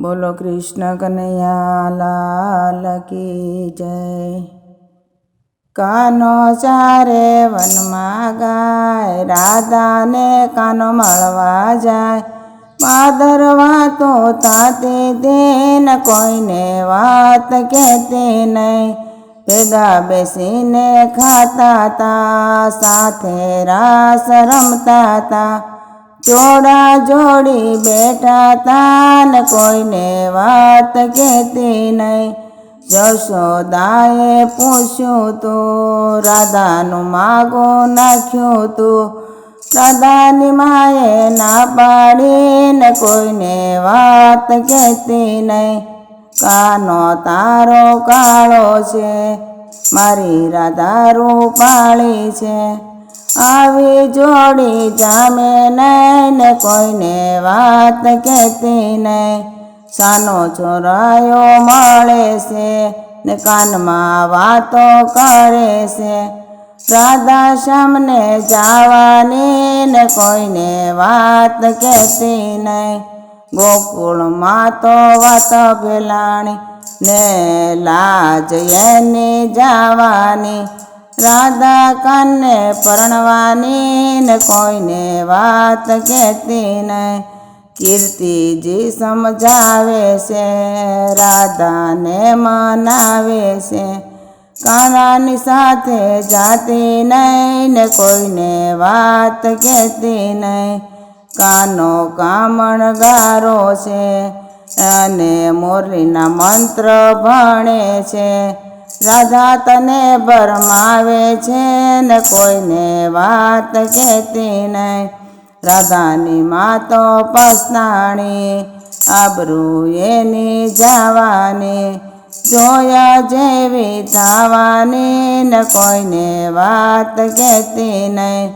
બોલો કૃષ્ણ કનૈયા લાલ કી જય। કાનો ચારે વનમાં ગાય, રાધાને કાનો મળવા જાય। ભાદરવા તો તાતી દિન, કોઈને વાત કહેતી નહીં। ભેગા બેસીને ખાતા તા, સાથે રાસ રમતા તા। જોડા જોડી બેઠા તા ને કોઈને વાત કહેતી નહીં। જશોદાએ પૂછ્યું તું, રાધાનું માગું નાખ્યું તું। રાધાની માએ ના પાડીને કોઈને વાત કહેતી નહીં। કાનો તારો કાળો છે, મારી રાધા રૂપાળી છે। આવી જોડી જામે નહીં ને કોઈને વાત કહેતી નહીં। સાનો છોરાયો મળે છે ને કાનમાં વાતો કરે છે। રાધા શ્યામને જવાની ને કોઈને વાત કહેતી નહીં। ગોકુળમાં તો વાતો ફેલાણી ને લાજ એની જવાની। રાધા કાને પરણવાની ને કોઈને વાત કહેતી નહીં। કીર્તિજી સમજાવે છે, રાધાને મનાવે છે। કાનાની સાથે જાતી નહીં ને કોઈને વાત કહેતી નહીં। કાનો કામણગારો છે અને મોરલીના મંત્ર ભણે છે। રાધા તને ભરમાવે છે ને કોઈને વાત કહેતી નહીં। રાધાની માં તો પસ્તાણી, આબરૂ એની જવાની। જોયા જેવી થવાની ને કોઈને વાત કહેતી નહીં।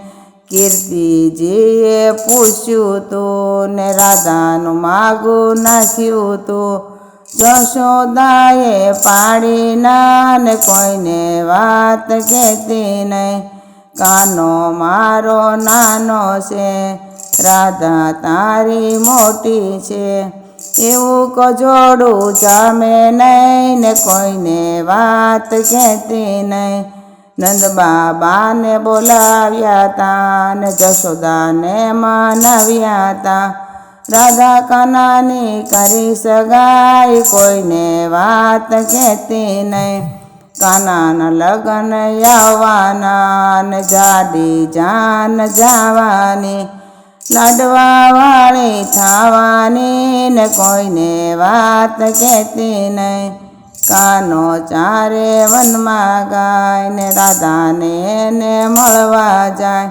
કીર્તિજીએ પૂછ્યું તું ને રાધાનું માગું નાખ્યું તું। જશોદાએ પાડી ના ને કોઈને વાત કહેતી નહીં। કાનો મારો નાનો છે, રાધા તારી મોટી છે। એવું કજોડું જામે નહીં ને કોઈને વાત કહેતી નહીં। નંદ બાબાને બોલાવ્યા તા ને જશોદાને મનાવ્યા તા। રાધા કાનાની કરી સગાઈ, કોઈને વાત કહેતી નહીં। કાનાના લગન આવવાના ને જાડી જાન જવાની। લાડવા વાળી થવાની ને કોઈને વાત કહેતી નહીં। કાનો ચારે વનમાં ગાય ને રાધાને એને મળવા જાય।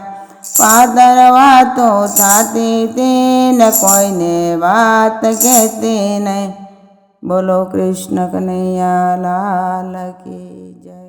ભાદરવા તો થતી તી ને કોઈને વાત કહેતી નહીં। બોલો કૃષ્ણ કનૈયા લાલ કી જય।